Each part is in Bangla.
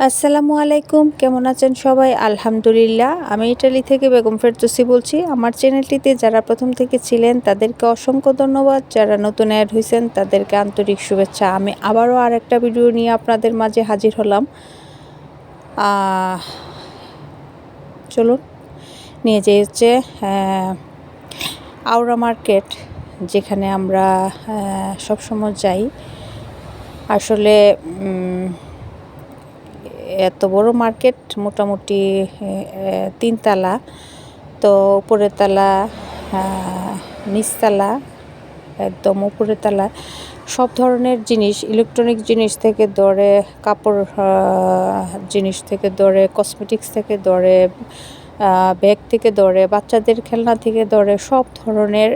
আসসালামু আলাইকুম, কেমন আছেন সবাই? আলহামদুলিল্লাহ। আমি ইটালি থেকে বেগম ফেরদৌসী বলছি। আমার চ্যানেলটিতে যারা প্রথম থেকে ছিলেন তাদেরকে অসংখ্য ধন্যবাদ, যারা নতুন অ্যাড হয়েছেন তাদেরকে আন্তরিক শুভেচ্ছা। আমি আবারও আরেকটা ভিডিও নিয়ে আপনাদের মাঝে হাজির হলাম। চলুন নিয়ে যাই হচ্ছে আওড়া মার্কেট, যেখানে আমরা সবসময় যাই। আসলে এত বড় মার্কেট, মোটামুটি 3 তলা, তো উপরের তলা, নিচতলা, একদম উপরের তলা সব ধরনের জিনিস, ইলেকট্রনিক জিনিস থেকে ধরে, কাপড় জিনিস থেকে ধরে, কসমেটিক্স থেকে ধরে, ব্যাগ থেকে ধরে, বাচ্চাদের খেলনা থেকে ধরে সব ধরনের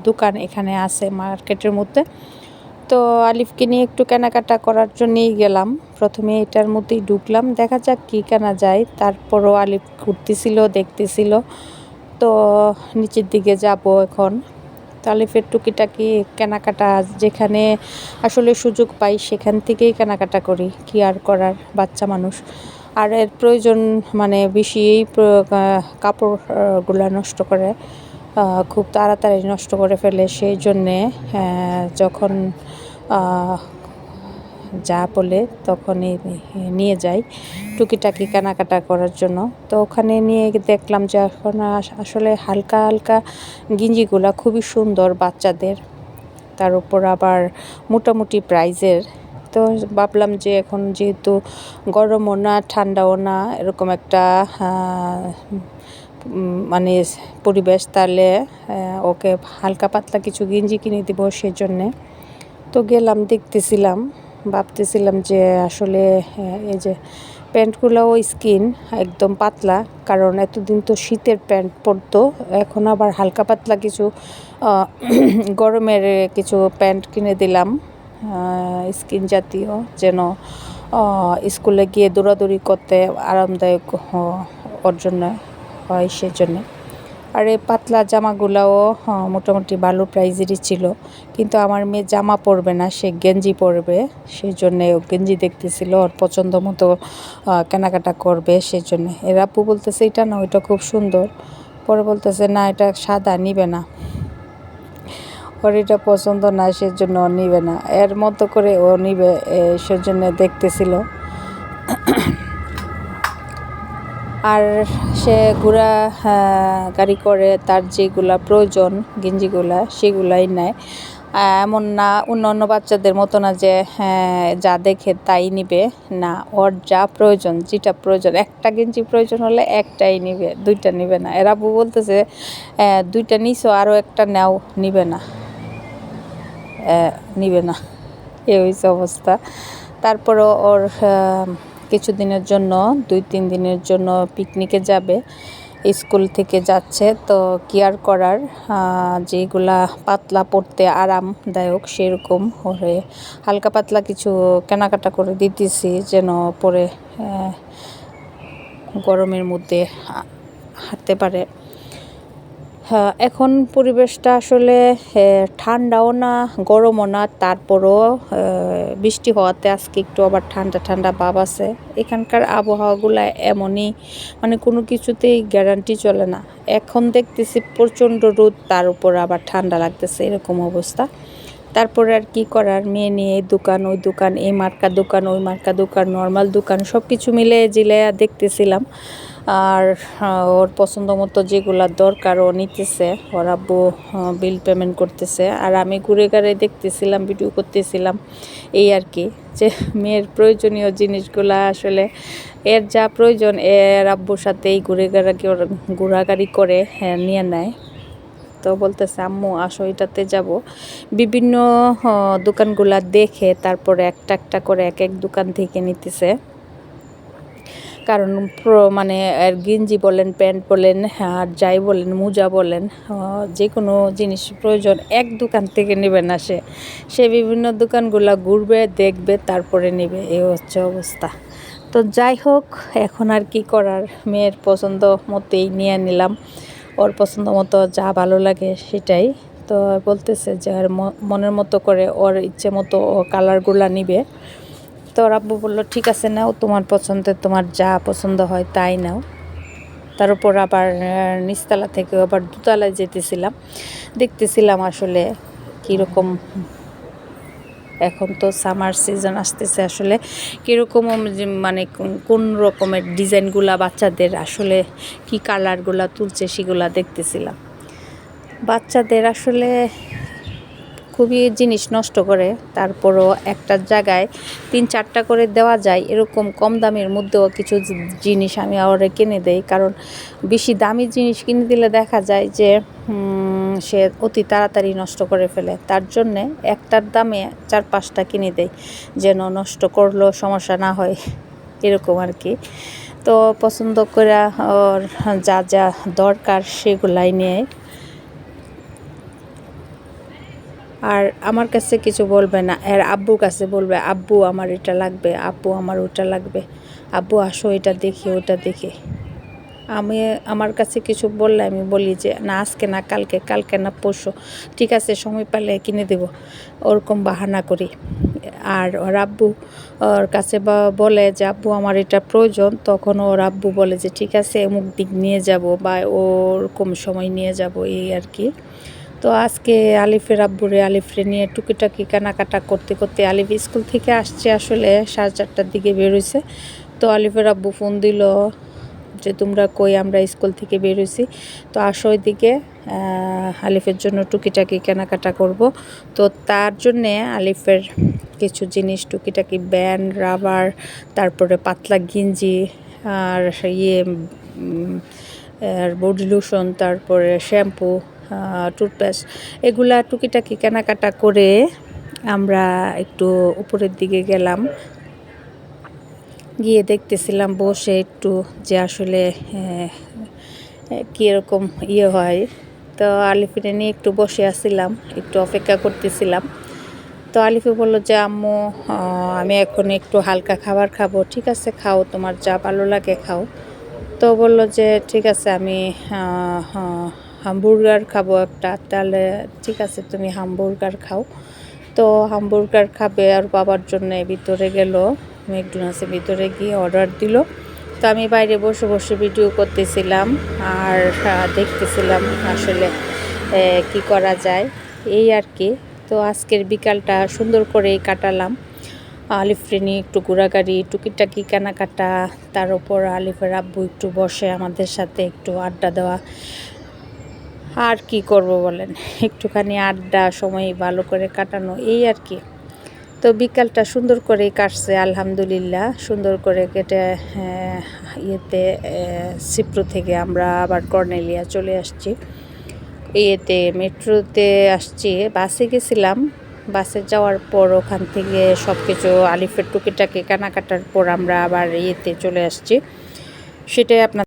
দোকান এখানে আছে মার্কেটের মধ্যে। তো আলিফকে নিয়ে একটু কেনাকাটা করার জন্যই গেলাম। প্রথমে এটার মধ্যেই ঢুকলাম, দেখা যাক কী কেনা যায়। তারপরও আলিফ ঘুরতেছিল, দেখতেছিল। তো নিচের দিকে যাব এখন। তো আলিফের টুকিটাকি কেনাকাটা যেখানে আসলে সুযোগ পাই সেখান থেকেই কেনাকাটা করি, কি আর করার, বাচ্চা মানুষ। আর এর প্রয়োজন মানে বেশি কাপড়গুলা নষ্ট করে, খুব তাড়াতাড়ি নষ্ট করে ফেলে। সেই জন্যে যখন যা বলে তখনই নিয়ে যাই টুকিটাকি কেনাকাটা করার জন্য। তো ওখানে নিয়ে দেখলাম যে এখন আসলে হালকা হালকা গেঞ্জিগুলা খুবই সুন্দর বাচ্চাদের, তার উপর আবার মোটামুটি প্রাইজের। তো ভাবলাম যে এখন যেহেতু গরমও না ঠান্ডাও না, এরকম একটা মানে পরিবেশ, তাহলে ওকে হালকা পাতলা কিছু গেঞ্জি কিনে দিব সেই জন্যে। তো গেলাম, দেখতেছিলাম, ভাবতেছিলাম যে আসলে এই যে প্যান্টগুলোও স্কিন একদম পাতলা, কারণ এতদিন তো শীতের প্যান্ট পরতো, এখন আবার হালকা পাতলা কিছু গরমের কিছু প্যান্ট কিনে দিলাম স্কিন জাতীয়, যেন স্কুলে গিয়ে দৌড়াদৌড়ি করতে আরামদায়ক ওর জন্য হয় সেজন্যে। আর এই পাতলা জামাগুলাও মোটামুটি ভালো প্রাইজেরই ছিল, কিন্তু আমার মেয়ে জামা পরবে না, সে গেঞ্জি পরবে। সেই জন্যে ও গেঞ্জি দেখতেছিল, ওর পছন্দ মতো কেনাকাটা করবে সেই জন্যে। এর আপু বলতেছে এটা না, ওইটা খুব সুন্দর। পরে বলতেছে না, এটা সাদা, নিবে না, ওর এটা পছন্দ না, সেজন্য ও নিবে না। এর মতো করে ও নিবে সেজন্য দেখতেছিল। আর সে ঘোরা গাড়ি করে, তার যেগুলা প্রয়োজন গেঞ্জিগুলা সেগুলাই নেয়। এমন না, অন্য বাচ্চাদের মতো না যে যা দেখে তাই নিবে, না, ওর যা প্রয়োজন, যেটা প্রয়োজন, একটা গেঞ্জি প্রয়োজন হলে একটাই নিবে, দুইটা নিবে না। এরা বলতেছে দুইটা নিছো, আরও একটা নাও, নিবে না, নিবে না, এ হয়েছে অবস্থা। তারপরও ওর কিছুদিনের জন্য, 2-3 দিনের জন্য পিকনিকে যাবে, স্কুল থেকে যাচ্ছে। তো কি আর করার, যেগুলা পাতলা পরতে আরামদায়ক সেরকম ওরে হালকা পাতলা কিছু কেনাকাটা করে দিতেছি, যেন পরে গরমের মধ্যে হাঁটতে পারে। এখন পরিবেশটা আসলে ঠান্ডাও না গরমও না, তারপরও বৃষ্টি হওয়াতে আজকে একটু আবার ঠান্ডা ঠান্ডা ভাব আছে। এখানকার আবহাওয়াগুলো এমনই, মানে কোনো কিছুতেই গ্যারান্টি চলে না। এখন দেখতেছি প্রচণ্ড রোদ, তার উপর আবার ঠান্ডা লাগতেছে, এরকম অবস্থা। তারপরে আর কি করার, মেয়ে নিয়ে এই দোকান ওই দোকান, এই মার্কা দোকান ওই মার্কা দোকান, নর্মাল দোকান, সব কিছু মিলে জিলাইয়া দেখতেছিলাম। আর ওর পছন্দ মতো যেগুলা দরকার ও নিতেছে, ওর আব্বু বিল পেমেন্ট করতেছে, আর আমি ঘুরে ঘুরে দেখতেছিলাম, ভিডিও করতেছিলাম। এই আর কি, যে মেয়ের প্রয়োজনীয় জিনিসগুলা আসলে এর যা প্রয়োজন এর আব্বুর সাথেই ঘোরাঘুরি করে নিয়ে নেয়। তো বলতেছে আম্মু আসো, এটাতে যাব। বিভিন্ন দোকানগুলা দেখে তারপরে একটা একটা করে এক এক দোকান থেকে নিতেছে, কারণ মানে গেঞ্জি বলেন, প্যান্ট বলেন, আর যাই বলেন, মোজা বলেন, যে কোনো জিনিস প্রয়োজন এক দোকান থেকে নেবে না, সে বিভিন্ন দোকানগুলা ঘুরবে, দেখবে, তারপরে নেবে, এই হচ্ছে অবস্থা। তো যাই হোক, এখন আর কি করার, মেয়ের পছন্দ মতোই নিয়ে নিলাম, ওর পছন্দ মতো যা ভালো লাগে সেটাই। তো বলতেছে যে আর মনের মতো করে ওর ইচ্ছে মতো ও কালারগুলা নিবে। তো ওর আব্বু বললো ঠিক আছে নাও, তোমার পছন্দের তোমার যা পছন্দ হয় তাই নাও। তার উপর আবার নিচতলা থেকে আবার দোতলায় যেতেছিলাম, দেখতেছিলাম আসলে কীরকম, এখন তো সামার সিজন আসতেছে, আসলে কীরকম মানে কোন রকমের ডিজাইনগুলা বাচ্চাদের আসলে কি কালারগুলা তুলছে সেগুলা দেখতেছিলাম। বাচ্চাদের আসলে খুবই জিনিস নষ্ট করে, তারপরও একটা জায়গায় 3-4টা করে দেওয়া যায়, এরকম কম দামের মধ্যেও কিছু জিনিস আমি ওরে কিনে দেই। কারণ বেশি দামি জিনিস কিনে দিলে দেখা যায় যে সে অতি তাড়াতাড়ি নষ্ট করে ফেলে, তার জন্যে একটার দামে 4-5টা কিনে দেয়, যেন নষ্ট করলেও সমস্যা না হয়, এরকম আর কি। তো পছন্দ করে ওর যা যা দরকার সেগুলাই নেয়। আর আমার কাছে কিছু বলবে না, এর আব্বুর কাছে বলবে আব্বু আমার এটা লাগবে, আব্বু আমার ওটা লাগবে, আব্বু আসো এটা দেখি ওটা দেখি। আমার কাছে কিছু বললে আমি বলি যে না আজকে না কালকে, কালকে না পরশু, ঠিক আছে সময় পেলে কিনে দেব, ওরকম বাহানা করি। আর ওর আব্বু ওর কাছে বলে যে আব্বু আমার এটা প্রয়োজন, তখন ওর আব্বু বলে যে ঠিক আছে অমুক দিক নিয়ে যাব বা ওরকম সময় নিয়ে যাব, এই আর কি। তো আজকে আলিফের আব্বুরে আলিফরে নিয়ে টুকিটাকি কেনাকাটা করতে করতে, আলিফ স্কুল থেকে আসছে আসলে 4:30টার দিকে বেরোইছে। তো আলিফের আব্বু ফোন দিল যে তোমরা কই, আমরা স্কুল থেকে বেরোইছি, তো আসো ওইদিকে, আলিফের জন্য টুকিটাকি কেনাকাটা করব। তো তার জন্যে আলিফের কিছু জিনিস টুকিটাকি ব্যান্ড, রাবার, তারপরে পাতলা গেঞ্জি, আর আর বডি লোশন, তারপরে শ্যাম্পু, টুথপেস্ট, এগুলা টুকিটাকি কেনাকাটা করে আমরা একটু উপরের দিকে গেলাম। গিয়ে দেখতেছিলাম বসে একটু যে আসলে কীরকম হয়। তো আলিফিনে নিয়ে একটু বসে আসছিলাম, একটু অপেক্ষা করতেছিলাম। তো আলিফে বললো যে আম্মু আমি এখন একটু হালকা খাবার খাবো। ঠিক আছে খাও, তোমার যা ভালো লাগে খাও। তো বললো যে ঠিক আছে আমি হামবার্গার খাবো একটা, তাহলে ঠিক আছে তুমি হামবার্গার খাও। তো হামবার্গার খাবে আর বাবার জন্য ভিতরে গেল, ম্যাকডোনাল্ডসের ভিতরে গিয়ে অর্ডার দিল। তো আমি বাইরে বসে বসে ভিডিও করতেছিলাম আর দেখতেছিলাম আসলে কি করা যায়, এই আর কি। তো আজকের বিকালটা সুন্দর করেই কাটালাম। আলিফরে নিয়ে একটু ঘোরাঘুরি, টুকিটাকি কেনাকাটা, তার উপর আলিফের আব্বু একটু বসে আমাদের সাথে একটু আড্ডা দেওয়া। আর কি করব বলেন, একটুখানি আড্ডা, সময় ভালো করে কাটানো, এই আর কি। তো বিকালটা সুন্দর করেই কাটছে আলহামদুলিল্লাহ, সুন্দর করে কেটে ইয়েতে সিপ্রু থেকে আমরা আবার কর্নেলিয়া চলে আসছি। মেট্রোতে আসছি, বাসে গেছিলাম। বাসে যাওয়ার পর ওখান থেকে সব কিছু আলিফের টুকিটাকি কেনাকাটার পর আমরা আবার চলে আসছি, সেটাই আপনার